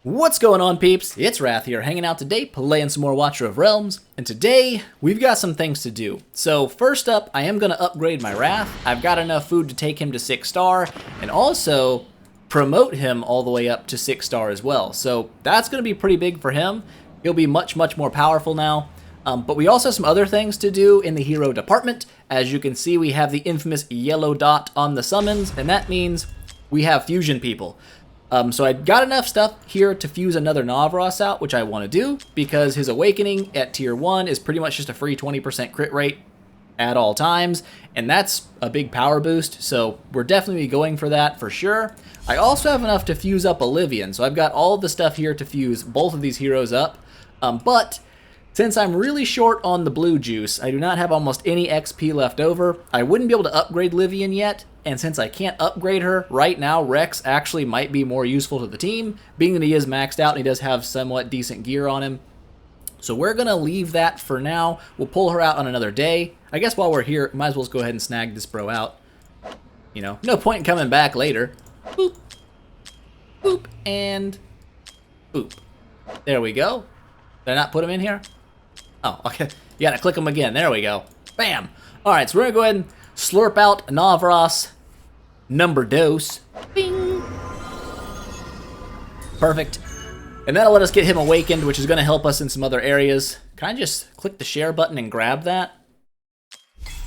What's going on, peeps? It's Wrath here, hanging out today, playing some more Watcher of Realms, and today, we've got some things to do. So, first up, I am going to upgrade my Wrath. I've got enough food to take him to 6-star, and also promote him all the way up to 6-star as well. So, that's going to be pretty big for him. He'll be much more powerful now. But we also have some other things to do in the hero department. As you can see, we have the infamous yellow dot on the summons, and that means we have fusion people. So I got enough stuff here to fuse another Navras out, which I want to do, because his Awakening at tier 1 is pretty much just a free 20% crit rate at all times, and that's a big power boost, so we're definitely going for that for sure. I also have enough to fuse up Olivian, so I've got all of the stuff here to fuse both of these heroes up, but since I'm really short on the blue juice, I do not have almost any XP left over. I wouldn't be able to upgrade Livian yet, and since I can't upgrade her, right now Rex actually might be more useful to the team, being that he is maxed out and he does have somewhat decent gear on him. So we're going to leave that for now. We'll pull her out on another day. I guess while we're here, might as well just go ahead and snag this bro out. You know, no point in coming back later. Boop. Boop. And boop. There we go. Did I not put him in here? Oh, okay. You gotta click them again. There we go. Bam! Alright, so we're gonna go ahead and slurp out Navras number dose. Bing! Perfect. And that'll let us get him awakened, which is gonna help us in some other areas. Can I just click the share button and grab that?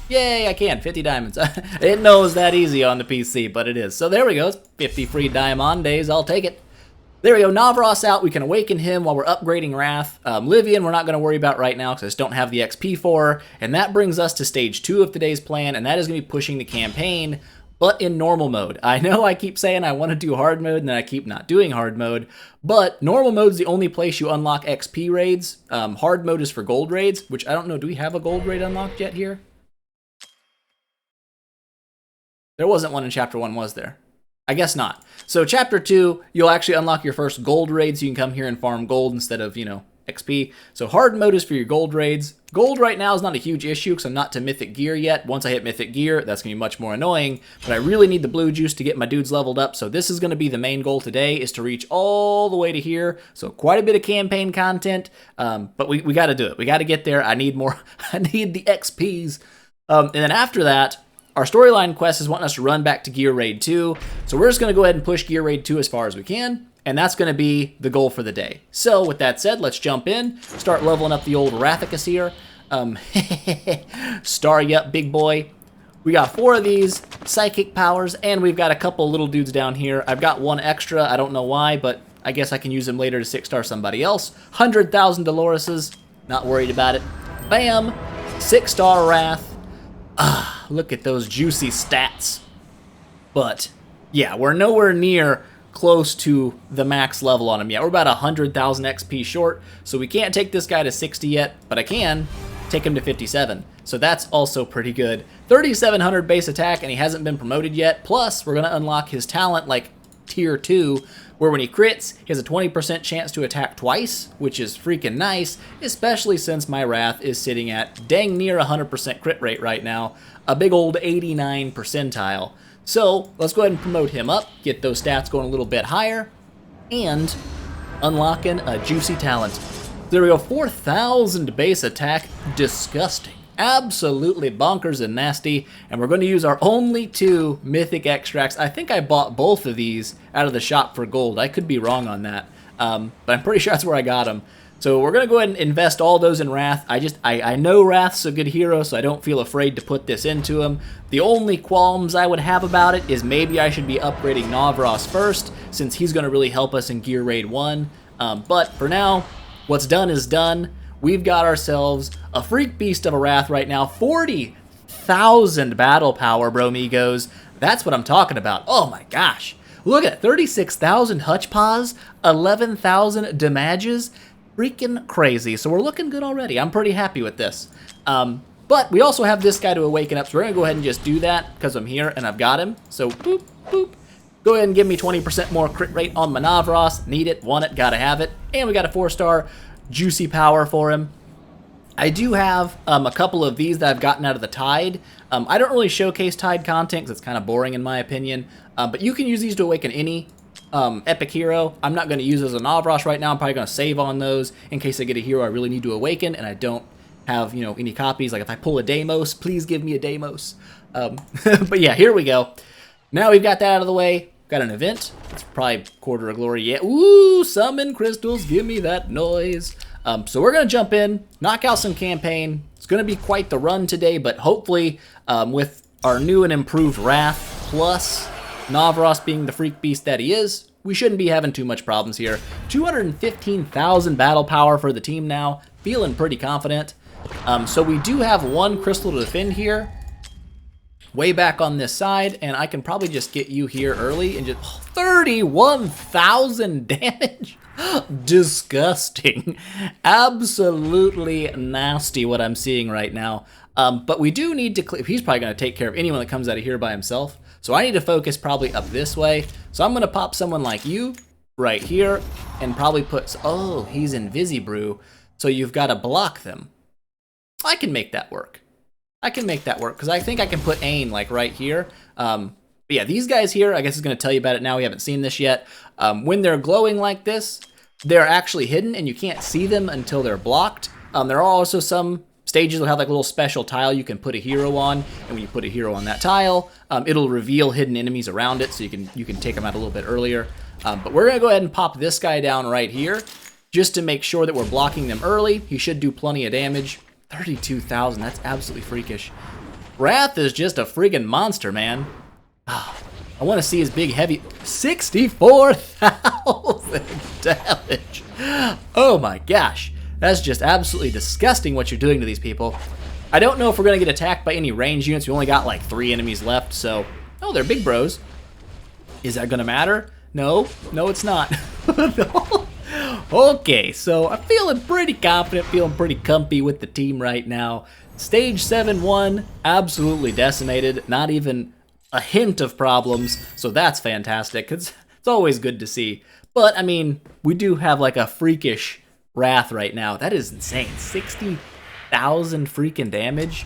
Yay, I can. 50 diamonds. It knows that easy on the PC, but it is. So there we go. It's 50 free diamond days. I'll take it. There we go, Navras out, we can awaken him while we're upgrading Wrath. Livian we're not going to worry about right now because I just don't have the XP for her. And that brings us to stage 2 of today's plan, and that is going to be pushing the campaign, but in normal mode. I know I keep saying I want to do hard mode, and then I keep not doing hard mode, but normal mode is the only place you unlock XP raids. Hard mode is for gold raids, which I don't know, do we have a gold raid unlocked yet here? There wasn't one in Chapter 1, was there? I guess not. So Chapter 2, you'll actually unlock your first gold raid, so you can come here and farm gold instead of, you know, XP. So hard mode is for your gold raids. Gold right now is not a huge issue because I'm not to Mythic Gear yet. Once I hit Mythic Gear, that's going to be much more annoying. But I really need the blue juice to get my dudes leveled up. So this is going to be the main goal today, is to reach all the way to here. So quite a bit of campaign content, but we got to do it. We got to get there. I need more. I need the XPs. And then after that, our storyline quest is wanting us to run back to Gear Raid 2, so we're just going to go ahead and push Gear Raid 2 as far as we can, and that's going to be the goal for the day. So with that said, let's jump in, start leveling up the old Rathicus here. Star you up, big boy. We got 4 of these psychic powers, and we've got a couple little dudes down here. I've got one extra, I don't know why, but I guess I can use them later to 6-star somebody else. 100,000 Doloreses, not worried about it. Bam! 6-star Wrath. Look at those juicy stats. But, yeah, we're nowhere near close to the max level on him yet. We're about 100,000 XP short, so we can't take this guy to 60 yet, but I can take him to 57. So that's also pretty good. 3,700 base attack, and he hasn't been promoted yet. Plus, we're going to unlock his talent, like tier 2, where when he crits, he has a 20% chance to attack twice, which is freaking nice, especially since my Wrath is sitting at dang near 100% crit rate right now, a big old 89 percentile. So let's go ahead and promote him up, get those stats going a little bit higher, and unlocking a juicy talent. There we go, 4,000 base attack, disgusting. Absolutely bonkers and nasty, and we're going to use our only 2 mythic extracts. I think I bought both of these out of the shop for gold. I could be wrong on that, but I'm pretty sure that's where I got them. So we're going to go ahead and invest all those in Wrath. I know Wrath's a good hero, so I don't feel afraid to put this into him. The only qualms I would have about it is maybe I should be upgrading Navras first, since he's going to really help us in Gear Raid 1. But for now, what's done is done. We've got ourselves a freak beast of a Wrath right now. 40,000 battle power, bromigos. That's what I'm talking about. Oh my gosh. Look at it. 36,000 hutch paws, 11,000 damages. Freaking crazy. So we're looking good already. I'm pretty happy with this. But we also have this guy to awaken up, so we're going to go ahead and just do that because I'm here and I've got him. So boop, boop. Go ahead and give me 20% more crit rate on my Navras. Need it, want it, gotta have it. And we got a 4-star juicy power for him. I do have a couple of these that I've gotten out of the Tide. I don't really showcase Tide content because it's kind of boring in my opinion. But you can use these to awaken any epic hero. I'm not going to use as a Navras right now. I'm probably going to save on those in case I get a hero I really need to awaken and I don't have, you know, any copies. Like if I pull a Deimos, please give me a Deimos. But yeah, here we go. Now we've got that out of the way. Got an event. It's probably Quarter of Glory. Yeah. Ooh, summon crystals. Give me that noise. So we're going to jump in, knock out some campaign. It's going to be quite the run today, but hopefully with our new and improved Wrath plus Navras being the freak beast that he is, we shouldn't be having too much problems here. 215,000 battle power for the team now. Feeling pretty confident. So we do have one crystal to defend here. Way back on this side, and I can probably just get you here early and just 31,000 damage. Disgusting. Absolutely nasty what I'm seeing right now. But we do need to he's probably going to take care of anyone that comes out of here by himself. So I need to focus probably up this way. So I'm going to pop someone like you right here and probably put, oh, he's Invisibrew. So you've got to block them. I can make that work. I can make that work because I think I can put Ain like right here. But yeah, these guys here, I guess is going to tell you about it now. We haven't seen this yet. When they're glowing like this, they're actually hidden and you can't see them until they're blocked. There are also some stages that have like a little special tile you can put a hero on, and when you put a hero on that tile, it'll reveal hidden enemies around it, so you can take them out a little bit earlier. But we're gonna go ahead and pop this guy down right here, just to make sure that we're blocking them early. He should do plenty of damage. 32,000, that's absolutely freakish. Wrath is just a friggin' monster, man. I want to see his big heavy 64,000 damage. Oh my gosh. That's just absolutely disgusting what you're doing to these people. I don't know if we're going to get attacked by any range units. We only got like 3 enemies left, so... Oh, they're big bros. Is that going to matter? No. No, it's not. No. Okay, so I'm feeling pretty confident, feeling pretty comfy with the team right now. Stage 7-1, absolutely decimated. Not even a hint of problems, so that's fantastic. It's always good to see. But, I mean, we do have like a freakish Wrath right now. That is insane. 60,000 freaking damage?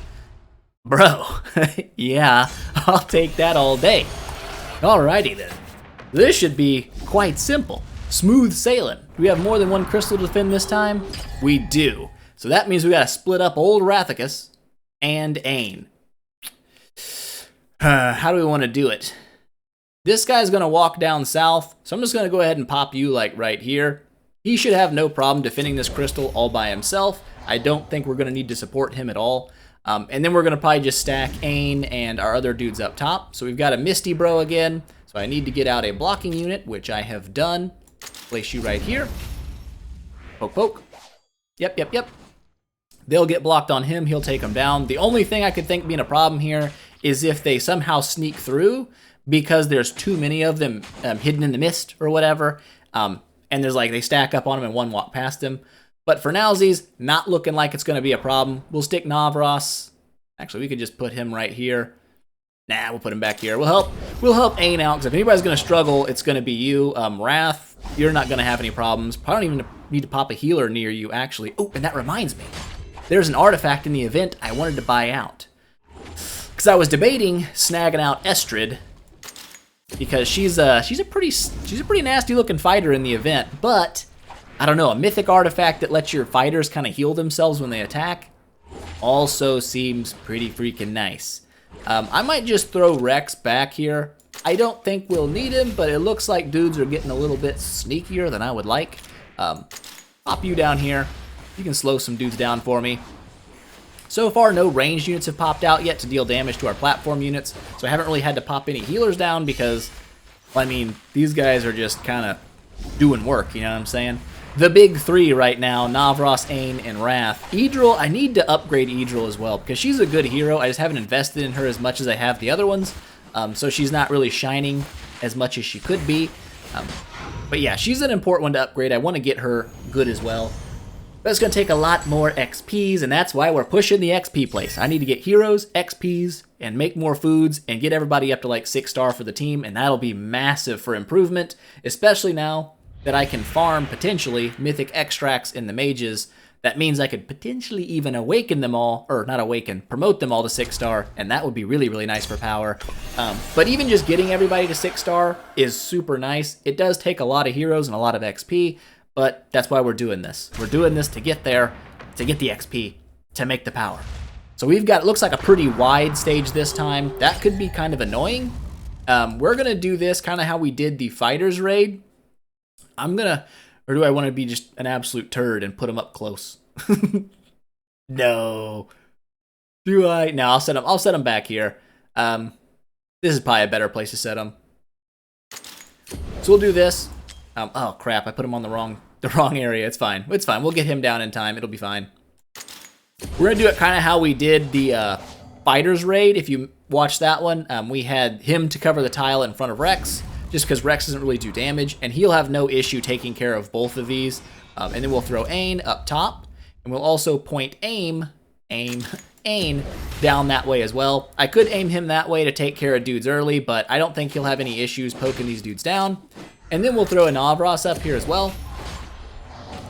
Bro, yeah, I'll take that all day. Alrighty then. This should be quite simple. Smooth sailing. Do we have more than one crystal to defend this time? We do. So that means we gotta split up old Rathicus and Ain. How do we want to do it? This guy's gonna walk down south, so I'm just gonna go ahead and pop you like right here. He should have no problem defending this crystal all by himself. I don't think we're gonna need to support him at all. And then we're gonna probably just stack Ain and our other dudes up top. So we've got a Misty Bro again. So I need to get out a blocking unit, which I have done. Place you right here. Poke, poke. Yep. They'll get blocked on him. He'll take them down. The only thing I could think being a problem here is if they somehow sneak through because there's too many of them hidden in the mist or whatever. And there's like, they stack up on him and one walk past him. But for nowsies, not looking like it's going to be a problem. We'll stick Navras. Actually, we could just put him right here. Nah, we'll put him back here. We'll help Ain out, because if anybody's going to struggle, it's going to be you. Wrath, you're not going to have any problems. Probably don't even need to pop a healer near you, actually. Oh, and that reminds me. There's an artifact in the event I wanted to buy out. Because I was debating snagging out Estrid, because she's a pretty nasty looking fighter in the event, but I don't know, a mythic artifact that lets your fighters kind of heal themselves when they attack also seems pretty freaking nice. I might just throw Rex back here. I don't think we'll need him, but it looks like dudes are getting a little bit sneakier than I would like. Pop you down here. You can slow some dudes down for me. So far, no ranged units have popped out yet to deal damage to our platform units, so I haven't really had to pop any healers down because, well, I mean, these guys are just kind of doing work, you know what I'm saying? The big three right now, Navras, Ain, and Wrath. Idril, I need to upgrade Idril as well, because she's a good hero. I just haven't invested in her as much as I have the other ones, so she's not really shining as much as she could be. But yeah, she's an important one to upgrade. I want to get her good as well. But it's going to take a lot more XPs, and that's why we're pushing the XP place. I need to get heroes, XPs, and make more foods, and get everybody up to like 6-star for the team, and that'll be massive for improvement, especially now that I can farm, potentially, mythic extracts in the mages That means I could potentially even awaken them all, or not awaken, promote them all to 6-star, and that would be really, really nice for power. But even just getting everybody to 6-star is super nice. It does take a lot of heroes and a lot of XP, but that's why we're doing this. We're doing this to get there, to get the XP, to make the power. So we've got, it looks like a pretty wide stage this time. That could be kind of annoying. We're going to do this kind of how we did the fighters raid. Or do I want to be just an absolute turd and put them up close? No. Do I? No, I'll set them back here. This is probably a better place to set them. So we'll do this. Oh crap, I put him on the wrong area. It's fine. It's fine. We'll get him down in time. It'll be fine. We're going to do it kind of how we did the fighters raid. If you watched that one, we had him to cover the tile in front of Rex, just because Rex doesn't really do damage, and he'll have no issue taking care of both of these. And then we'll throw Ain up top, and we'll also point Ain down that way as well. I could aim him that way to take care of dudes early, but I don't think he'll have any issues poking these dudes down. And then we'll throw a Navras up here as well.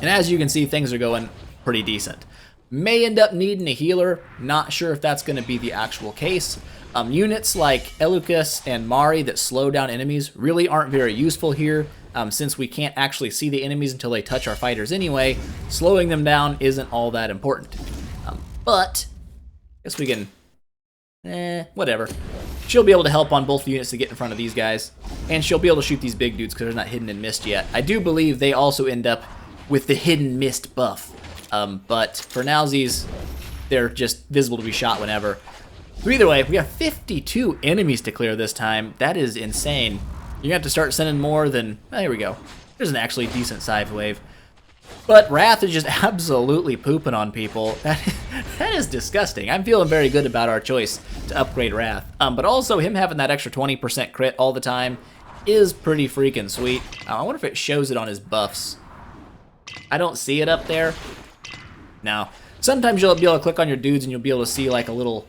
And as you can see, things are going pretty decent. May end up needing a healer. Not sure if that's going to be the actual case. Units like Elucus and Mari that slow down enemies really aren't very useful here. Since we can't actually see the enemies until they touch our fighters anyway, slowing them down isn't all that important. But I guess we can, whatever. She'll be able to help on both units to get in front of these guys, and she'll be able to shoot these big dudes because they're not hidden in mist yet. I do believe they also end up with the hidden mist buff, but for nowsies, they're just visible to be shot whenever. So either way, we have 52 enemies to clear this time. That is insane. You're going to have to start sending more than... Oh, here we go. There's an actually decent scythe wave. But Wrath is just absolutely pooping on people. That is disgusting. I'm feeling very good about our choice to upgrade Wrath. But also, him having that extra 20% crit all the time is pretty freaking sweet. I wonder if it shows it on his buffs. I don't see it up there. No. Sometimes you'll be able to click on your dudes and you'll be able to see like a little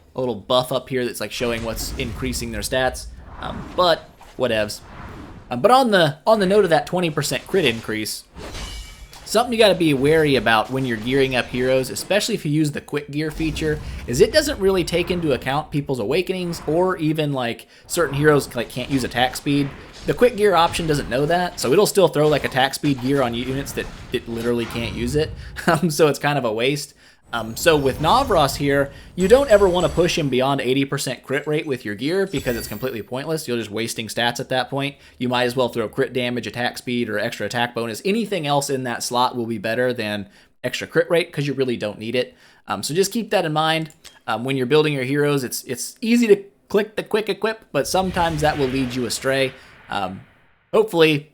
buff up here that's like showing what's increasing their stats. But whatevs. But on the note of that 20% crit increase, something you got to be wary about when you're gearing up heroes, especially if you use the quick gear feature, is it doesn't really take into account people's awakenings or even like certain heroes like can't use attack speed. The quick gear option doesn't know that, so it'll still throw like attack speed gear on units that literally can't use it. So it's kind of a waste. So with Navras here, you don't ever want to push him beyond 80% crit rate with your gear because it's completely pointless. You're just wasting stats at that point. You might as well throw crit damage, attack speed, or extra attack bonus. Anything else in that slot will be better than extra crit rate because you really don't need it. So just keep that in mind. When you're building your heroes, it's easy to click the quick equip, but sometimes that will lead you astray. Hopefully,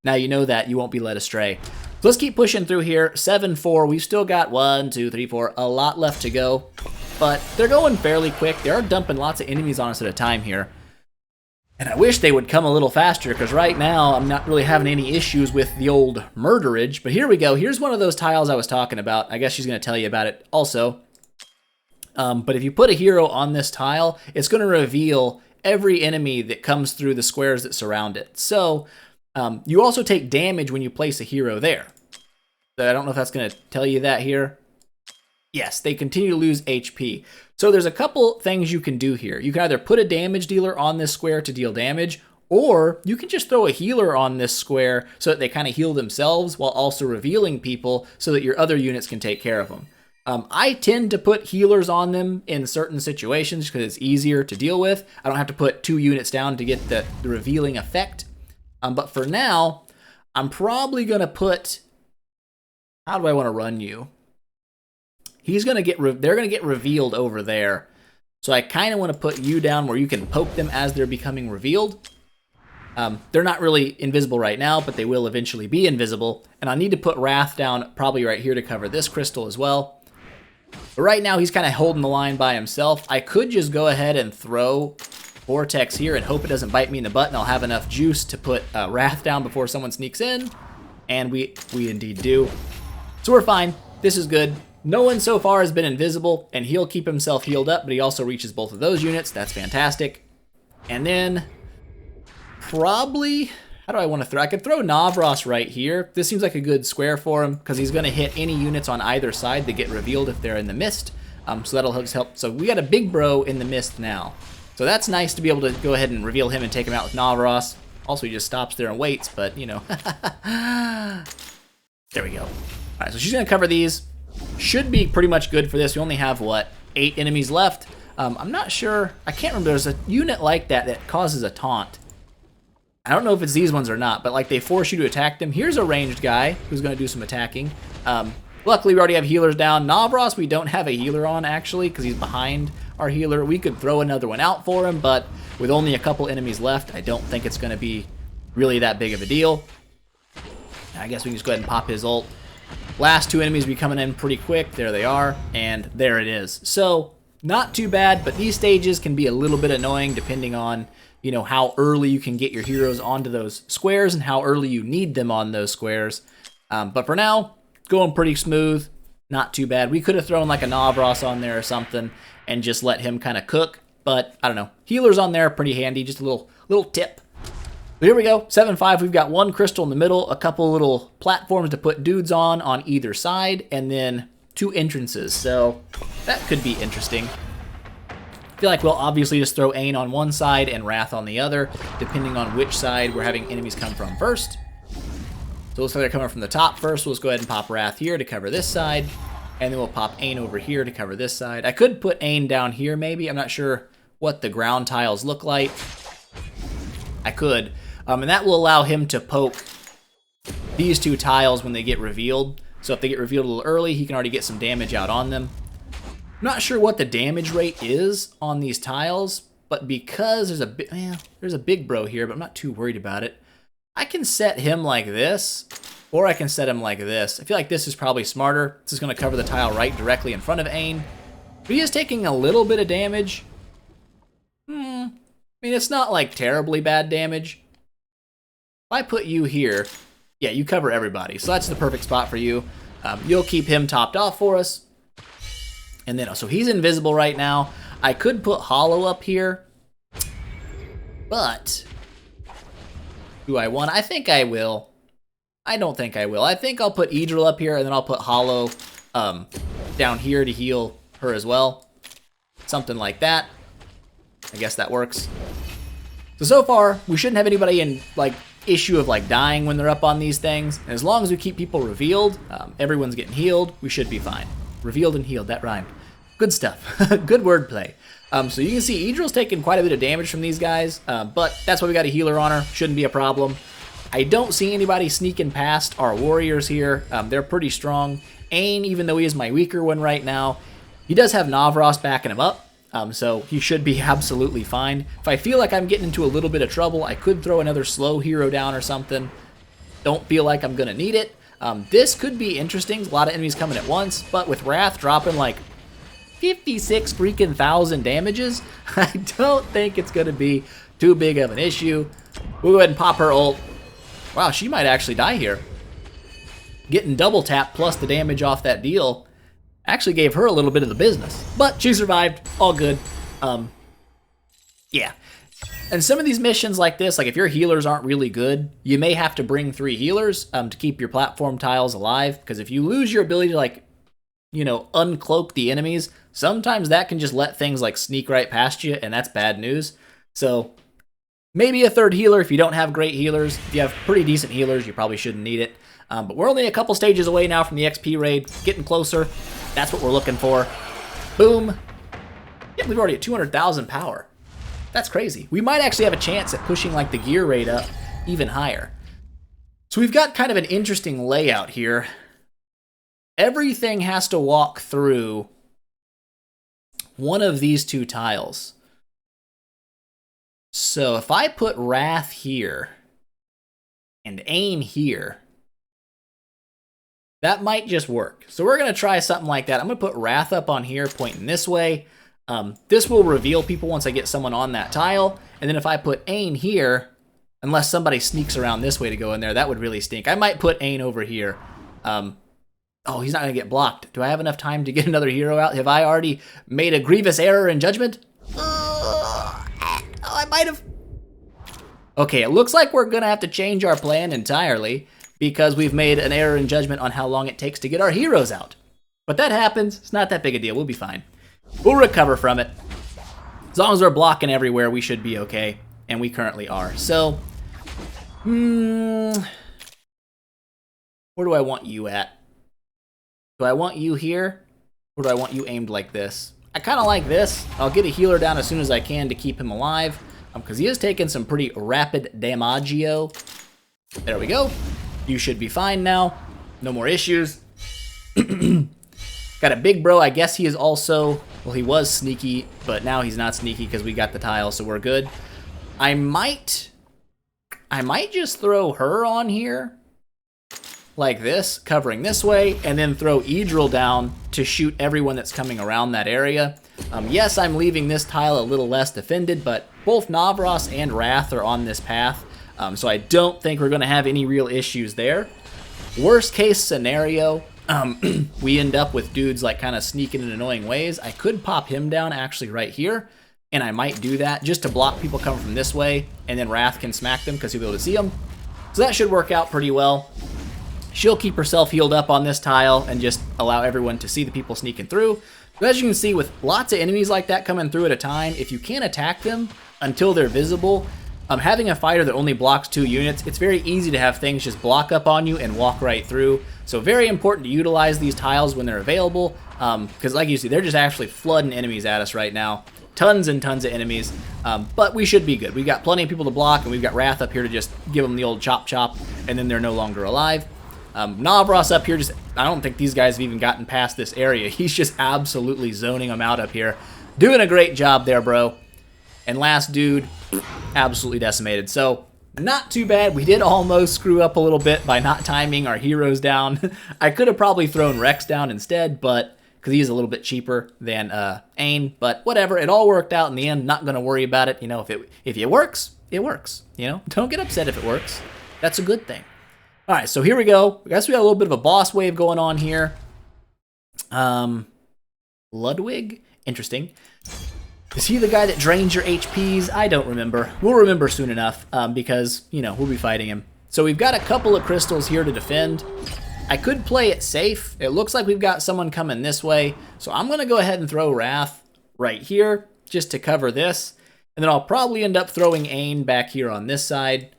now you know that you won't be led astray. So let's keep pushing through here. 7-4. We've still got 1, 2, 3, 4. A lot left to go. But they're going fairly quick. They are dumping lots of enemies on us at a time here. And I wish they would come a little faster, because right now I'm not really having any issues with the old murderage. But here we go. Here's one of those tiles I was talking about. I guess she's going to tell you about it also. But if you put a hero on this tile, it's going to reveal every enemy that comes through the squares that surround it. So... you also take damage when you place a hero there. I don't know if that's going to tell you that here. Yes, they continue to lose HP. So there's a couple things you can do here. You can either put a damage dealer on this square to deal damage, or you can just throw a healer on this square so that they kind of heal themselves while also revealing people so that your other units can take care of them. I tend to put healers on them in certain situations because it's easier to deal with. I don't have to put 2 units down to get the revealing effect. But for now, I'm probably going to put... How do I want to run you? He's going to get... They're going to get revealed over there. So I kind of want to put you down where you can poke them as they're becoming revealed. They're not really invisible right now, but they will eventually be invisible. And I need to put Wrath down probably right here to cover this crystal as well. But right now, he's kind of holding the line by himself. I could just go ahead and throw... Vortex here and hope it doesn't bite me in the butt and I'll have enough juice to put Wrath down before someone sneaks in. And we indeed do. So we're fine. This is good. No one so far has been invisible, and he'll keep himself healed up, but he also reaches both of those units. That's fantastic. And then probably, How do I want to throw? I could throw Navros right here. This seems like a good square for him because he's going to hit any units on either side that get revealed if they're in the mist. So that'll just help. So we got a big bro in the mist now. So that's nice to be able to go ahead and reveal him and take him out with Navros. Also, he just stops there and waits, but, you know. There we go. All right, so she's going to cover these. Should be pretty much good for this. We only have, what, 8 enemies left? I'm not sure. I can't remember. There's a unit like that that causes a taunt. I don't know if it's these ones or not, but like they force you to attack them. Here's a ranged guy who's going to do some attacking. Luckily, we already have healers down. Navros, we don't have a healer on, actually, because he's behind our healer. We could throw another one out for him, but with only a couple enemies left, I don't think it's going to be really that big of a deal. I guess we can just go ahead and pop his ult. Last 2 enemies be coming in pretty quick. There they are, and there it is. So, not too bad, but these stages can be a little bit annoying depending on, you know, how early you can get your heroes onto those squares and how early you need them on those squares. But for now, going pretty smooth, not too bad. We could have thrown like a Navros on there or something and just let him kind of cook, but I don't know. Healers on there are pretty handy, just a little tip. But here we go, 7-5. We've got 1 crystal in the middle, a couple little platforms to put dudes on either side, and then 2 entrances. So that could be interesting. I feel like we'll obviously just throw Ain on one side and Wrath on the other, depending on which side we're having enemies come from first. So looks like they're coming from the top first. We'll just go ahead and pop Wrath here to cover this side. And then we'll pop Ain over here to cover this side. I could put Ain down here maybe. I'm not sure what the ground tiles look like. I could. And that will allow him to poke these 2 tiles when they get revealed. So if they get revealed a little early, he can already get some damage out on them. I'm not sure what the damage rate is on these tiles, but because there's a big bro here, but I'm not too worried about it. I can set him like this, or I can set him like this. I feel like this is probably smarter. This is going to cover the tile right directly in front of Ain. But he is taking a little bit of damage. I mean, it's not like terribly bad damage. If I put you here, yeah, you cover everybody. So that's the perfect spot for you. You'll keep him topped off for us. And then, so he's invisible right now. I could put Hollow up here, but do I want? I think I will. I don't think I will. I think I'll put Idril up here, and then I'll put Hollow down here to heal her as well. Something like that. I guess that works. So far, we shouldn't have anybody in, like, issue of, like, dying when they're up on these things. And as long as we keep people revealed, everyone's getting healed, we should be fine. Revealed and healed, that rhymed. Good stuff. Good wordplay. So you can see Idril's taking quite a bit of damage from these guys, but that's why we got a healer on her. Shouldn't be a problem. I don't see anybody sneaking past our warriors here. They're pretty strong. Ain, even though he is my weaker one right now, he does have Navros backing him up, so he should be absolutely fine. If I feel like I'm getting into a little bit of trouble, I could throw another slow hero down or something. Don't feel like I'm going to need it. This could be interesting. A lot of enemies coming at once, but with Wrath dropping like 56 freaking thousand damages, I don't think it's going to be too big of an issue. We'll go ahead and pop her ult. Wow, she might actually die here. Getting double tap plus the damage off that deal actually gave her a little bit of the business, but she survived. All good. Yeah. And some of these missions like this, like if your healers aren't really good, you may have to bring 3 healers to keep your platform tiles alive, because if you lose your ability to, like, you know, uncloak the enemies, sometimes that can just let things like sneak right past you, and that's bad news. So maybe a 3rd healer if you don't have great healers. If you have pretty decent healers, you probably shouldn't need it. But we're only a couple stages away now from the XP raid, getting closer. That's what we're looking for. Boom. Yeah, we've already at 200,000 power. That's crazy. We might actually have a chance at pushing like the gear rate up even higher. So we've got kind of an interesting layout here. Everything has to walk through one of these 2 tiles. So if I put Wrath here and Ain here, that might just work. So we're going to try something like that. I'm going to put Wrath up on here, pointing this way. This will reveal people once I get someone on that tile. And then if I put Ain here, unless somebody sneaks around this way to go in there, that would really stink. I might put Ain over here. Oh, he's not going to get blocked. Do I have enough time to get another hero out? Have I already made a grievous error in judgment? Oh, I might have. Okay, it looks like we're gonna have to change our plan entirely because we've made an error in judgment on how long it takes to get our heroes out. But that happens. It's not that big a deal. We'll be fine. We'll recover from it. As long as we're blocking everywhere, we should be okay. And we currently are. So, where do I want you at? Do I want you here? Or do I want you aimed like this? I kind of like this. I'll get a healer down as soon as I can to keep him alive. Because he is taking some pretty rapid damaggio. There we go. You should be fine now. No more issues. Got a big bro. I guess he is also... Well, he was sneaky, but now he's not sneaky because we got the tile, so we're good. I might just throw her on here. Like this, covering this way, and then throw Idril down to shoot everyone that's coming around that area. Yes, I'm leaving this tile a little less defended, but both Navros and Wrath are on this path, so I don't think we're going to have any real issues there. Worst case scenario, we end up with dudes like kind of sneaking in annoying ways. I could pop him down actually right here, and I might do that just to block people coming from this way, and then Wrath can smack them because he'll be able to see them. So that should work out pretty well. She'll keep herself healed up on this tile and just allow everyone to see the people sneaking through. But as you can see, with lots of enemies like that coming through at a time, if you can't attack them until they're visible, having a fighter that only blocks 2 units, it's very easy to have things just block up on you and walk right through. So very important to utilize these tiles when they're available, because like you see, they're just actually flooding enemies at us right now. Tons and tons of enemies, but we should be good. We've got plenty of people to block, and we've got Wrath up here to just give them the old chop chop, and then they're no longer alive. Navros up here, just I don't think these guys have even gotten past this area. He's just absolutely zoning them out up here. Doing a great job there, bro. And last dude, absolutely decimated. So, not too bad. We did almost screw up a little bit by not timing our heroes down. I could have probably thrown Rex down instead, but because he's a little bit cheaper than Ain. But whatever, it all worked out in the end. Not going to worry about it. You know, if it works, it works. You know, don't get upset if it works. That's a good thing. All right, so here we go. I guess we got a little bit of a boss wave going on here. Ludwig? Interesting. Is he the guy that drains your HPs? I don't remember. We'll remember soon enough because, you know, we'll be fighting him. So we've got a couple of crystals here to defend. I could play it safe. It looks like we've got someone coming this way. So I'm going to go ahead and throw Wrath right here just to cover this. And then I'll probably end up throwing Ain back here on this side.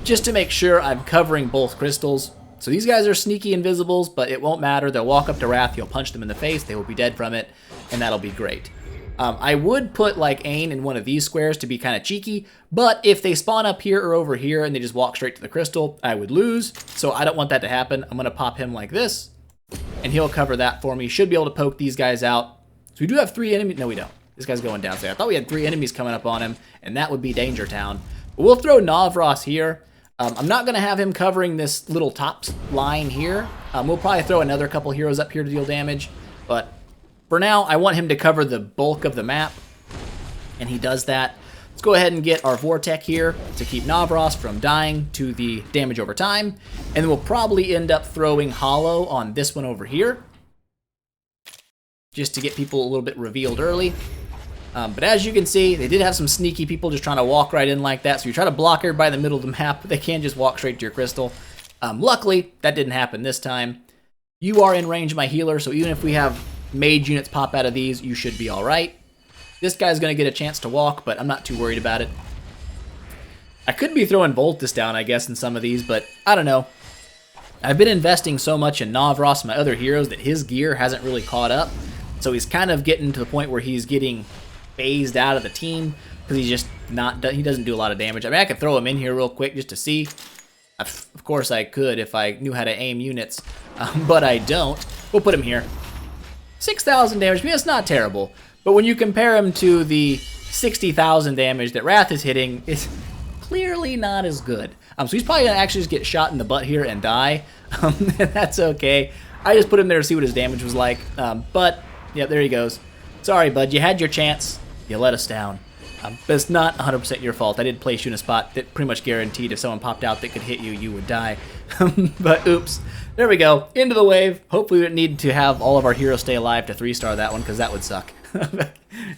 Just to make sure I'm covering both crystals. So these guys are sneaky invisibles, but it won't matter. They'll walk up to Wrath, you'll punch them in the face, they will be dead from it, and that'll be great. I would put like Ain in one of these squares to be kind of cheeky, but if they spawn up here or over here and they just walk straight to the crystal, I would lose. So I don't want that to happen. I'm going to pop him like this, and he'll cover that for me. Should be able to poke these guys out. So we do have 3 enemies. No, we don't. This guy's going down. So I thought we had 3 enemies coming up on him, and that would be Danger Town. We'll throw Navros here. I'm not going to have him covering this little top line here. We'll probably throw another couple heroes up here to deal damage. But for now, I want him to cover the bulk of the map. And he does that. Let's go ahead and get our Vortec here to keep Navros from dying to the damage over time. And then we'll probably end up throwing Hollow on this one over here, just to get people a little bit revealed early. But as you can see, they did have some sneaky people just trying to walk right in like that. So you try to block everybody in the middle of the map, but they can just walk straight to your crystal. Luckily, that didn't happen this time. You are in range of my healer, so even if we have mage units pop out of these, you should be all right. This guy's going to get a chance to walk, but I'm not too worried about it. I could be throwing Voltus down, I guess, in some of these, but I don't know. I've been investing so much in Navros and my other heroes that his gear hasn't really caught up. So he's kind of getting to the point where he's getting phased out of the team because he's just not, he doesn't do a lot of damage. I mean, I could throw him in here real quick just to see. Of course I could if I knew how to aim units, but I don't. We'll put him here. 6,000 damage, I mean, it's not terrible. But when you compare him to the 60,000 damage that Wrath is hitting, it's clearly not as good. So he's probably going to actually just get shot in the butt here and die. And that's okay. I just put him there to see what his damage was like. But, yeah, there he goes. Sorry, bud. You had your chance. You let us down. But it's not 100% your fault. I did place you in a spot that pretty much guaranteed if someone popped out that could hit you, you would die. But oops. There we go. Into the wave. Hopefully we didn't need to have all of our heroes stay alive to 3-star that one, because that would suck.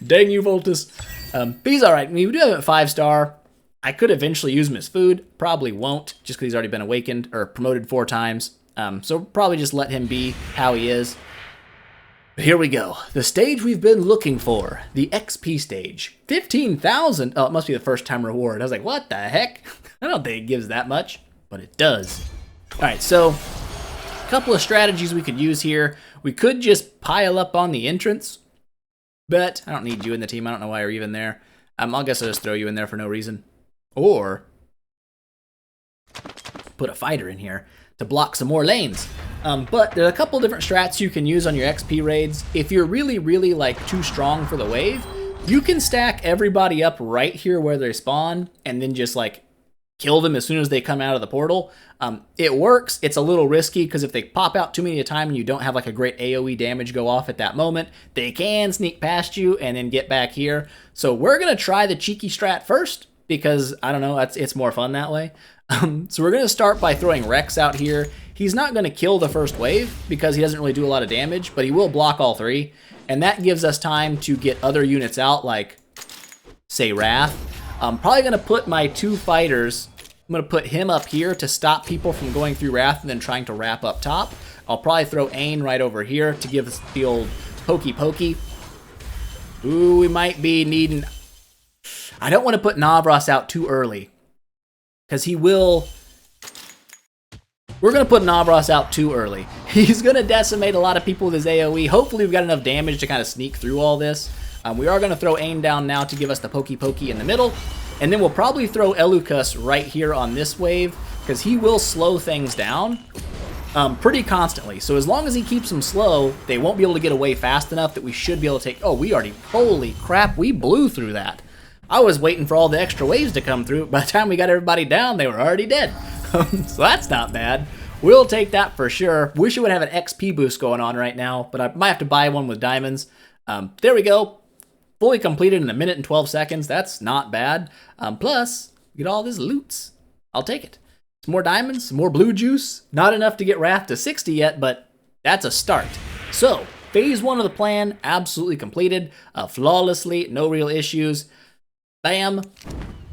Dang you, Voltus. But he's alright. I mean, we do have a 5-star. I could eventually use him as food. Probably won't, just because he's already been awakened or promoted 4 times. So probably just let him be how he is. But here we go. The stage we've been looking for. The XP stage. 15,000. Oh, it must be the first time reward. I was like, what the heck? I don't think it gives that much, but it does. All right, so a couple of strategies we could use here. We could just pile up on the entrance, but I don't need you in the team. I don't know why you're even there. I guess I'll just throw you in there for no reason. Or put a fighter in here to block some more lanes. But there are a couple different strats you can use on your XP raids. If you're really, really like too strong for the wave, you can stack everybody up right here where they spawn and then just like kill them as soon as they come out of the portal. It works. It's a little risky because if they pop out too many at a time and you don't have like a great AoE damage go off at that moment, they can sneak past you and then get back here. So we're going to try the cheeky strat first because, I don't know, it's more fun that way. So we're going to start by throwing Rex out here. He's not going to kill the first wave because he doesn't really do a lot of damage, but he will block all 3. And that gives us time to get other units out like, say, Wrath. I'm probably going to put my 2 fighters, I'm going to put him up here to stop people from going through Wrath and then trying to wrap up top. I'll probably throw Ain right over here to give us the old pokey pokey. Ooh, we might be needing... I don't want to put Navras out too early because he will... We're going to put Navras out too early. He's going to decimate a lot of people with his AoE. Hopefully we've got enough damage to kind of sneak through all this. We are going to throw Ain down now to give us the pokey pokey in the middle. And then we'll probably throw Elucus right here on this wave because he will slow things down pretty constantly. So as long as he keeps them slow, they won't be able to get away fast enough that we should be able to take... Oh, we already... Holy crap, we blew through that. I was waiting for all the extra waves to come through. By the time we got everybody down, they were already dead. So that's not bad. We'll take that for sure. Wish it would have an XP boost going on right now, but I might have to buy one with diamonds. There we go. Fully completed in 1 minute and 12 seconds. That's not bad. Plus, get all this loots. I'll take it. Some more diamonds, some more blue juice. Not enough to get Wrath to 60 yet, but that's a start. So, phase 1 of the plan, absolutely completed. Flawlessly, no real issues. Bam.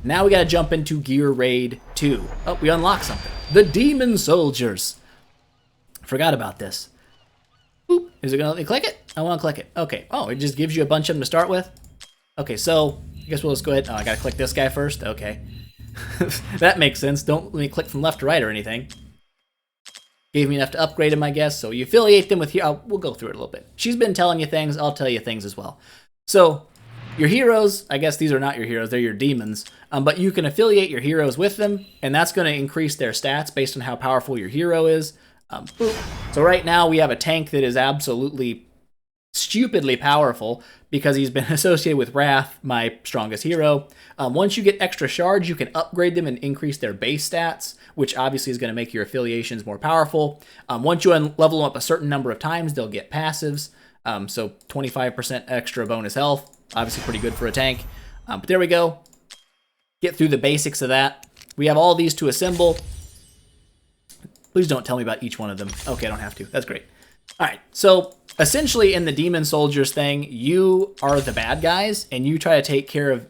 Now we gotta jump into Gear Raid 2. Oh, we unlocked something. The Demon Soldiers. Forgot about this. Boop. Is it gonna let me click it? I wanna click it. Okay. Oh, it just gives you a bunch of them to start with? Okay, so I guess we'll just go ahead. Oh, I gotta click this guy first? Okay. That makes sense. Don't let me click from left to right or anything. Gave me enough to upgrade him, I guess. So you affiliate them with here. Oh, we'll go through it a little bit. She's been telling you things. I'll tell you things as well. So your heroes, I guess these are not your heroes, they're your demons, but you can affiliate your heroes with them, and that's going to increase their stats based on how powerful your hero is. So right now we have a tank that is absolutely stupidly powerful because he's been associated with Wrath, my strongest hero. Once you get extra shards, you can upgrade them and increase their base stats, which obviously is going to make your affiliations more powerful. Once you level them up a certain number of times, they'll get passives. So 25% extra bonus health. Obviously pretty good for a tank. But there we go. Get through the basics of that. We have all these to assemble. Please don't tell me about each one of them. Okay, I don't have to. That's great. All right, so essentially in the Demon Soldiers thing, you are the bad guys, and you try to take care of,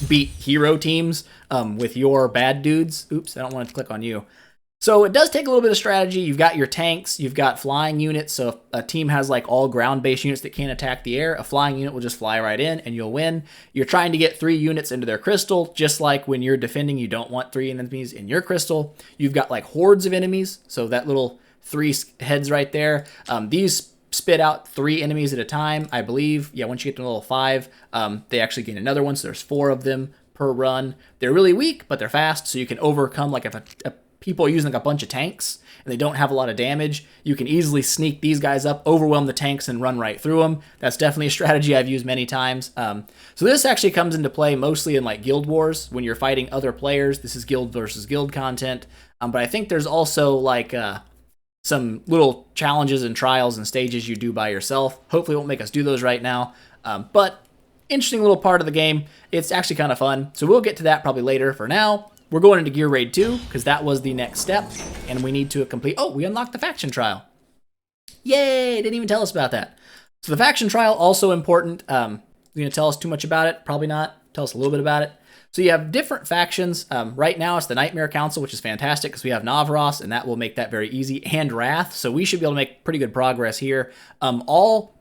beat hero teams with your bad dudes. Oops, I don't want to click on you. So it does take a little bit of strategy. You've got your tanks, you've got flying units. So if a team has like all ground-based units that can't attack the air, a flying unit will just fly right in and you'll win. You're trying to get 3 units into their crystal, just like when you're defending, you don't want 3 enemies in your crystal. You've got like hordes of enemies. So that little 3 heads right there. These spit out 3 enemies at a time, I believe. Yeah, once you get to level 5, they actually gain another one. So there's 4 of them per run. They're really weak, but they're fast. So you can overcome like if a people are using like a bunch of tanks and they don't have a lot of damage, you can easily sneak these guys up, overwhelm the tanks, and run right through them. That's definitely a strategy I've used many times. So this actually comes into play mostly in like guild wars when you're fighting other players. This is guild versus guild content. But I think there's also like some little challenges and trials and stages you do by yourself. Hopefully it won't make us do those right now. But interesting little part of the game. It's actually kind of fun. So we'll get to that probably later. For now, we're going into Gear Raid 2, because that was the next step, and we need to complete... Oh, we unlocked the faction trial. Yay! Didn't even tell us about that. So the faction trial, also important. You going to tell us too much about it? Probably not. Tell us a little bit about it. So you have different factions. Right now it's the Nightmare Council, which is fantastic because we have Navros, and that will make that very easy, and Wrath. So we should be able to make pretty good progress here.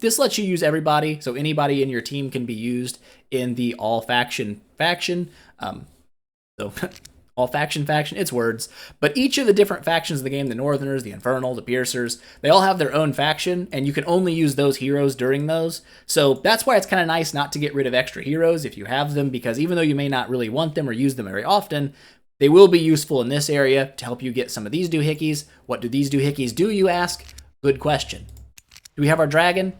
This lets you use everybody, so anybody in your team can be used in the all faction. So all faction, it's words. But each of the different factions of the game, the Northerners, the Infernal, the Piercers, they all have their own faction, and you can only use those heroes during those. So that's why it's kind of nice not to get rid of extra heroes if you have them, because even though you may not really want them or use them very often, they will be useful in this area to help you get some of these doohickeys. What do these doohickeys do, you ask? Good question. Do we have our dragon?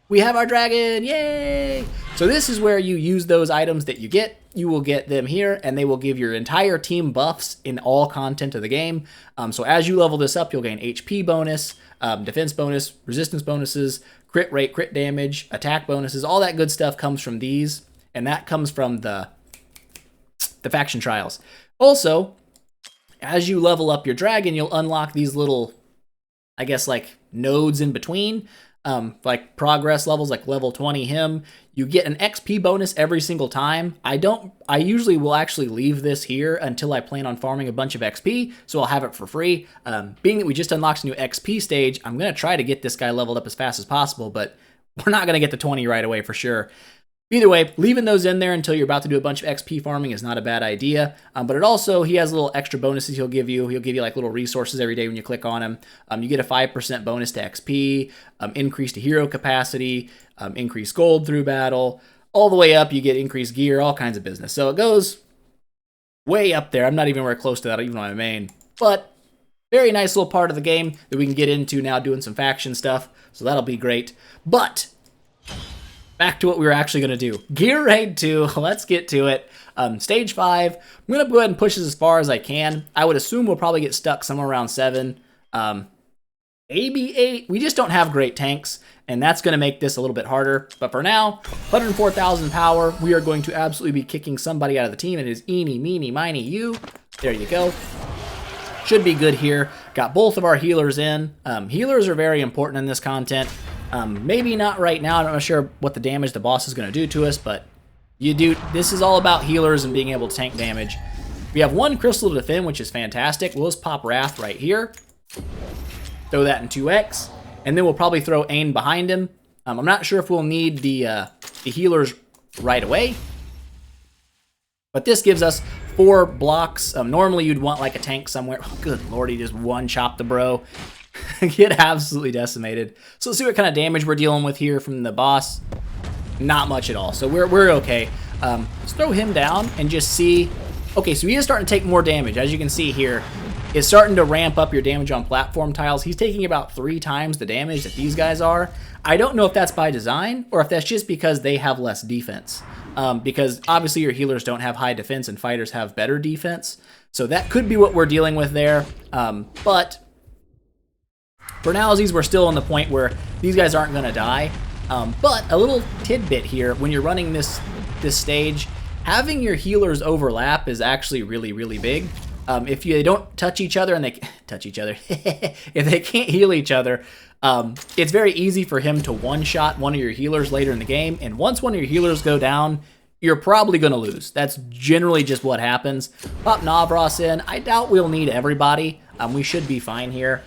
We have our dragon, yay! So this is where you use those items that you get. You will get them here, and they will give your entire team buffs in all content of the game. So as you level this up, you'll gain HP bonus, defense bonus, resistance bonuses, crit rate, crit damage, attack bonuses. All that good stuff comes from these, and that comes from the faction trials. Also, as you level up your dragon, you'll unlock these little, I guess, like nodes in between. Like progress levels, like level 20 him. You get an XP bonus every single time. I usually will actually leave this here until I plan on farming a bunch of XP, so I'll have it for free. Being that we just unlocked a new XP stage, I'm going to try to get this guy leveled up as fast as possible, but we're not going to get to 20 right away for sure. Either way, leaving those in there until you're about to do a bunch of XP farming is not a bad idea. But he has little extra bonuses he'll give you. He'll give you like little resources every day when you click on him. You get a 5% bonus to XP, increase to hero capacity, increased gold through battle. All the way up, you get increased gear, all kinds of business. So it goes way up there. I'm not even very close to that, even on my main. But very nice little part of the game that we can get into now doing some faction stuff. So that'll be great. But back to what we were actually going to do. Gear Raid 2, let's get to it. Stage 5, I'm going to go ahead and push this as far as I can. I would assume we'll probably get stuck somewhere around 7, maybe 8. We just don't have great tanks, and that's going to make this a little bit harder. But for now, 104,000 power, we are going to absolutely be kicking somebody out of the team. It is eeny, meeny, miny, you. There you go. Should be good here. Got both of our healers in. Healers are very important in this content. Maybe not right now. I'm not sure what the damage the boss is going to do to us, but this is all about healers and being able to tank damage. We have one crystal to defend, which is fantastic. We'll just pop Wrath right here. Throw that in 2x, and then we'll probably throw Ain behind him. I'm not sure if we'll need the healers right away, but this gives us 4 blocks. Normally you'd want like a tank somewhere. Oh, good lord, he just one-chopped the bro. Get absolutely decimated. So let's see what kind of damage we're dealing with here from the boss. Not much at all, so we're okay. Let's throw him down and just see. Okay, so he is starting to take more damage. As you can see here, it's starting to ramp up your damage on platform tiles. He's taking about 3 times the damage that these guys are. I don't know if that's by design or if that's just because they have less defense. Because obviously your healers don't have high defense and fighters have better defense. So that could be what we're dealing with there. But for nowsies, we're still on the point where these guys aren't going to die. But a little tidbit here, when you're running this stage, having your healers overlap is actually really, really big. If they don't touch each other and they touch each other, if they can't heal each other, it's very easy for him to one-shot one of your healers later in the game. And once one of your healers go down, you're probably going to lose. That's generally just what happens. Pop Navros in. I doubt we'll need everybody. We should be fine here,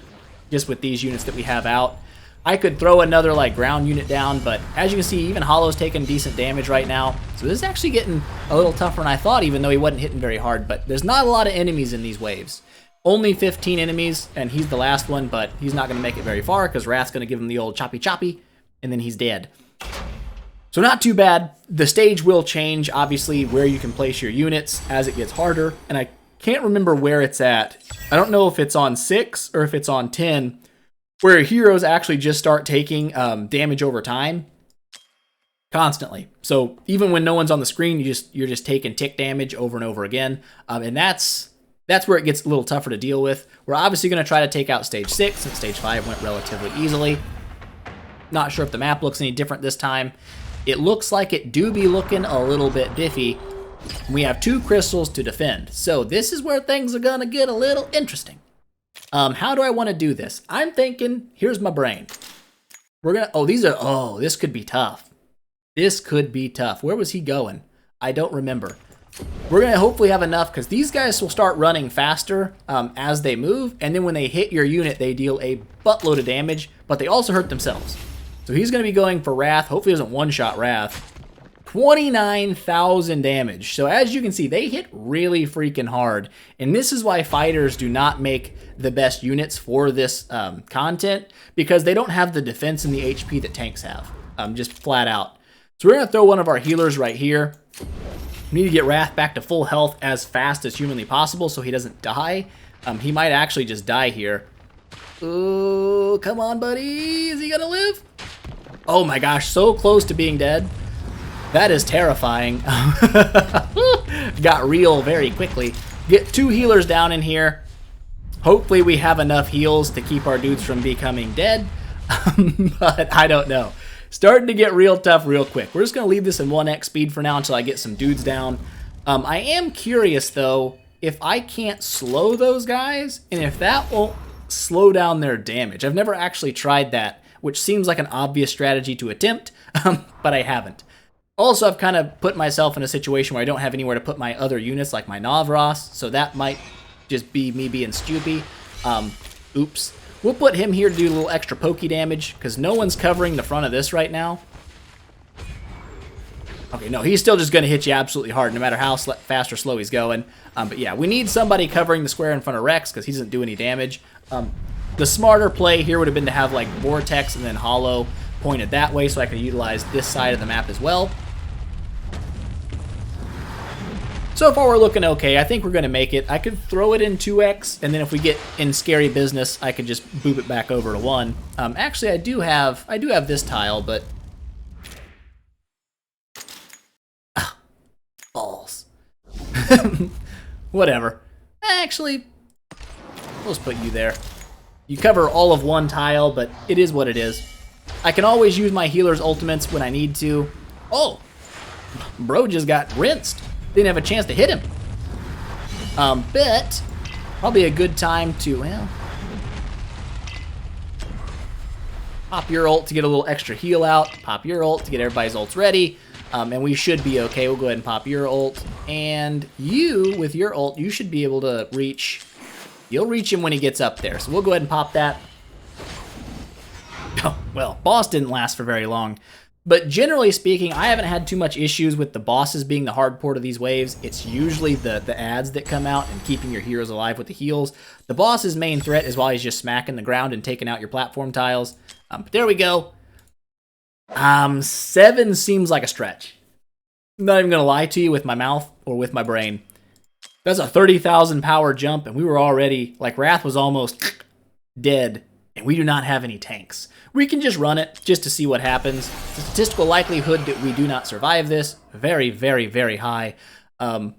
just with these units that we have out. I could throw another like ground unit down, but as you can see, even Hollow's taking decent damage right now. So this is actually getting a little tougher than I thought, even though he wasn't hitting very hard. But there's not a lot of enemies in these waves. Only 15 enemies, and he's the last one, but he's not going to make it very far because Wrath's going to give him the old choppy choppy, and then he's dead. So not too bad. The stage will change, obviously, where you can place your units as it gets harder, and I can't remember where it's at. I don't know if it's on 6 or if it's on 10, where heroes actually just start taking damage over time constantly. So even when no one's on the screen, you're just taking tick damage over and over again, and that's where it gets a little tougher to deal with. We're obviously going to try to take out stage 6, since stage 5 went relatively easily. Not sure if the map looks any different this time. It looks like it do be looking a little bit diffy. We have 2 crystals to defend, so this is where things are going to get a little interesting. How do I want to do this? I'm thinking, here's my brain. We're going to, this could be tough. This could be tough. Where was he going? I don't remember. We're going to hopefully have enough because these guys will start running faster as they move. And then when they hit your unit, they deal a buttload of damage, but they also hurt themselves. So he's going to be going for Wrath. Hopefully he doesn't one-shot Wrath. 29,000 damage. So as you can see, they hit really freaking hard. And this is why fighters do not make the best units for this content, because they don't have the defense and the HP that tanks have, just flat out. So we're going to throw one of our healers right here. We need to get Wrath back to full health as fast as humanly possible so he doesn't die. He might actually just die here. Oh, come on, buddy. Is he going to live? Oh my gosh, so close to being dead. That is terrifying. Got real very quickly. Get 2 healers down in here. Hopefully we have enough heals to keep our dudes from becoming dead. But I don't know. Starting to get real tough real quick. We're just going to leave this in 1x speed for now until I get some dudes down. I am curious, though, if I can't slow those guys, and if that won't slow down their damage. I've never actually tried that, which seems like an obvious strategy to attempt, but I haven't. Also, I've kind of put myself in a situation where I don't have anywhere to put my other units, like my Navras, so that might just be me being stupid. Oops. We'll put him here to do a little extra pokey damage, because no one's covering the front of this right now. Okay, no, he's still just going to hit you absolutely hard, no matter how fast or slow he's going. But yeah, we need somebody covering the square in front of Rex, because he doesn't do any damage. The smarter play here would have been to have, like, Vortex and then Hollow pointed that way, so I could utilize this side of the map as well. So far, we're looking okay. I think we're going to make it. I could throw it in 2x, and then if we get in scary business, I could just boop it back over to 1. Actually, I do have this tile, but balls. Whatever. Actually, let's put you there. You cover all of 1 tile, but it is what it is. I can always use my healer's ultimates when I need to. Oh, bro just got rinsed. Didn't have a chance to hit him. But probably a good time to, well, pop your ult to get a little extra heal out. Pop your ult to get everybody's ults ready. And we should be okay. We'll go ahead and pop your ult. And you, with your ult, you should be able to reach. You'll reach him when he gets up there. So we'll go ahead and pop that. Oh, well, boss didn't last for very long. But generally speaking, I haven't had too much issues with the bosses being the hard part of these waves. It's usually the ads that come out and keeping your heroes alive with the heals. The boss's main threat is while he's just smacking the ground and taking out your platform tiles. But there we go. 7 seems like a stretch. I'm not even going to lie to you with my mouth or with my brain. That's a 30,000 power jump, and we were already, like, Wrath was almost dead, and we do not have any tanks. We can just run it just to see what happens. The statistical likelihood that we do not survive this, very, very, very high. But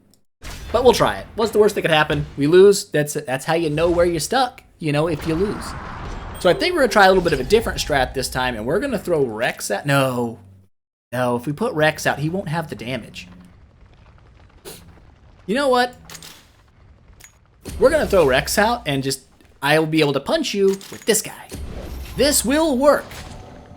we'll try it. What's the worst that could happen? We lose. That's how you know where you're stuck, you know, if you lose. So I think we're going to try a little bit of a different strat this time, and we're going to throw Rex out. No, if we put Rex out, he won't have the damage. You know what? We're going to throw Rex out, and just, I'll be able to punch you with this guy. This will work.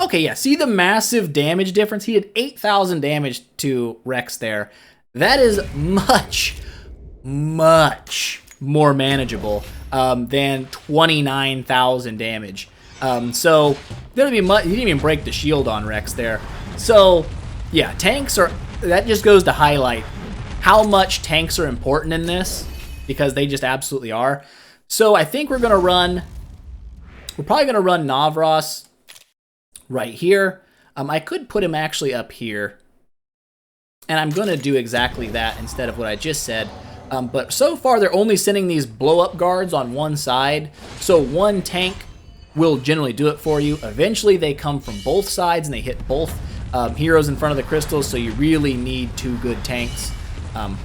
Okay, yeah, see the massive damage difference? He did 8,000 damage to Rex there. That is much, much more manageable than 29,000 damage. So, there'll be much, he didn't even break the shield on Rex there. So, yeah, tanks are, that just goes to highlight how much tanks are important in this, because they just absolutely are. So, I think we're probably going to run Navras right here. I could put him actually up here. And I'm going to do exactly that instead of what I just said. But so far, they're only sending these blow-up guards on one side. So one tank will generally do it for you. Eventually, they come from both sides and they hit both heroes in front of the crystals. So you really need 2 good tanks.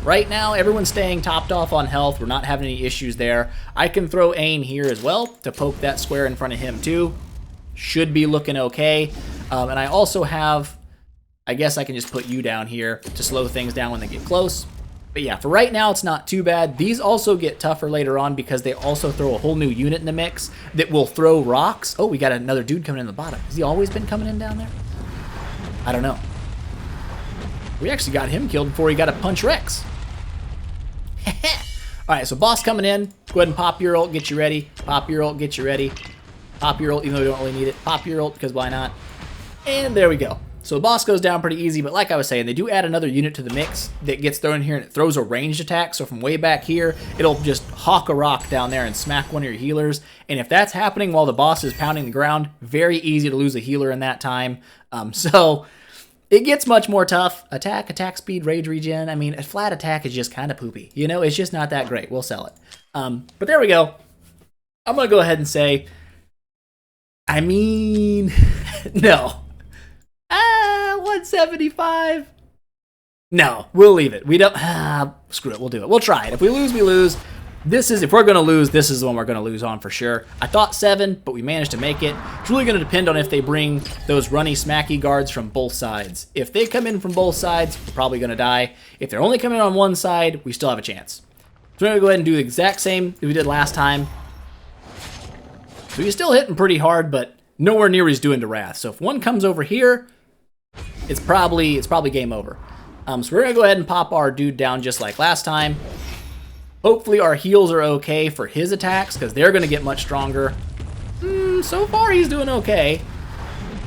Right now, everyone's staying topped off on health. We're not having any issues there. I can throw Ain here as well to poke that square in front of him too. Should be looking okay. And I also have, I guess I can just put you down here to slow things down when they get close. But yeah, for right now, it's not too bad. These also get tougher later on because they also throw a whole new unit in the mix that will throw rocks. Oh, we got another dude coming in the bottom. Has he always been coming in down there? I don't know. We actually got him killed before he got to punch Rex. All right, so boss coming in. Go ahead and pop your ult, get you ready. Pop your ult, get you ready. Pop your ult, even though you don't really need it. Pop your ult, because why not? And there we go. So the boss goes down pretty easy, but like I was saying, they do add another unit to the mix that gets thrown in here, and it throws a ranged attack. So from way back here, it'll just hawk a rock down there and smack one of your healers. And if that's happening while the boss is pounding the ground, very easy to lose a healer in that time. So it gets much more tough. Attack speed, rage regen. I mean, a flat attack is just kind of poopy. You know, it's just not that great. We'll sell it. But there we go. I'm going to go ahead and say, I mean, no. 175. No, we'll leave it. We don't. Screw it. We'll do it. We'll try it. If we lose, we lose. If we're going to lose, this is the one we're going to lose on for sure. I thought 7, but we managed to make it. It's really going to depend on if they bring those runny, smacky guards from both sides. If they come in from both sides, we're probably going to die. If they're only coming on one side, we still have a chance. So we're going to go ahead and do the exact same that we did last time. So he's still hitting pretty hard, but nowhere near what he's doing to Wrath. So if one comes over here, it's probably game over. So we're going to go ahead and pop our dude down just like last time. Hopefully our heals are okay for his attacks, because they're going to get much stronger. So far he's doing okay.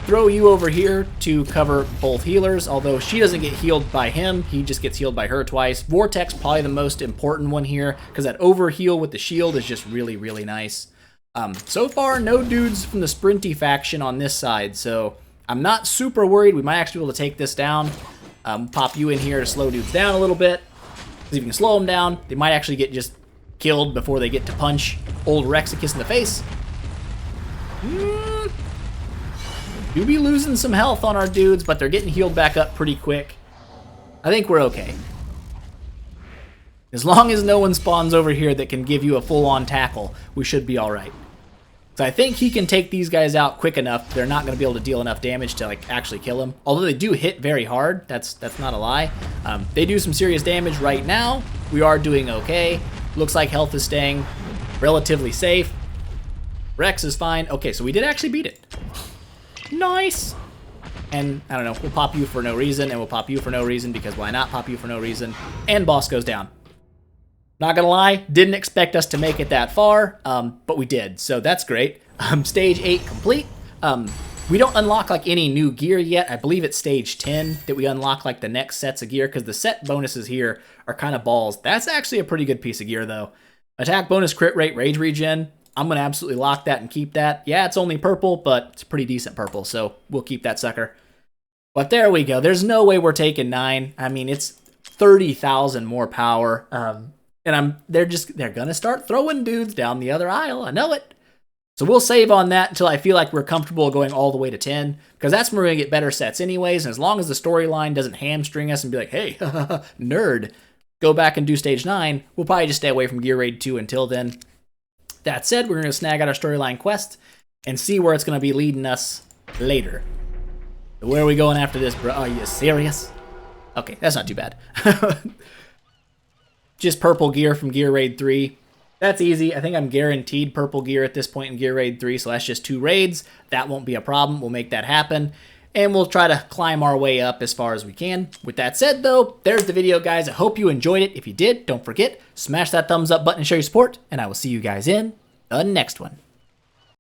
Throw you over here to cover both healers, although she doesn't get healed by him. He just gets healed by her twice. Vortex, probably the most important one here, because that overheal with the shield is just really, really nice. So far, no dudes from the Sprinty faction on this side, so I'm not super worried. We might actually be able to take this down. Pop you in here to slow dudes down a little bit. Because if you can slow them down, they might actually get just killed before they get to punch old Rexicus in the face. Do be losing some health on our dudes, but they're getting healed back up pretty quick. I think we're okay. As long as no one spawns over here that can give you a full-on tackle, we should be all right. So I think he can take these guys out quick enough. They're not going to be able to deal enough damage to actually kill him. Although they do hit very hard. That's not a lie. They do some serious damage right now. We are doing okay. Looks like health is staying relatively safe. Rex is fine. Okay, so we did actually beat it. Nice. And I don't know. We'll pop you for no reason, and we'll pop you for no reason, because why not pop you for no reason? And boss goes down. Not gonna lie, didn't expect us to make it that far, but we did, so that's great. Stage 8 complete. We don't unlock like any new gear yet. I believe it's stage 10 that we unlock like the next sets of gear, because the set bonuses here are kind of balls. That's actually a pretty good piece of gear though. Attack bonus, crit rate, rage regen. I'm gonna absolutely lock that and keep that. Yeah, it's only purple, but it's pretty decent purple, so we'll keep that sucker. But there we go. There's no way we're taking 9. I mean, it's 30,000 more power. And they're gonna start throwing dudes down the other aisle. I know it. So we'll save on that until I feel like we're comfortable going all the way to 10, because that's when we're gonna get better sets anyways. And as long as the storyline doesn't hamstring us and be like, hey, nerd, go back and do stage 9, we'll probably just stay away from Gear Raid 2 until then. That said, we're gonna snag out our storyline quest and see where it's gonna be leading us later. So where are we going after this, bro? Are you serious? Okay, that's not too bad. Just purple gear from Gear Raid 3. That's easy. I think I'm guaranteed purple gear at this point in Gear Raid 3, so that's just 2 raids. That won't be a problem. We'll make that happen. And we'll try to climb our way up as far as we can. With that said, though, there's the video, guys. I hope you enjoyed it. If you did, don't forget, smash that thumbs up button and show your support, and I will see you guys in the next one.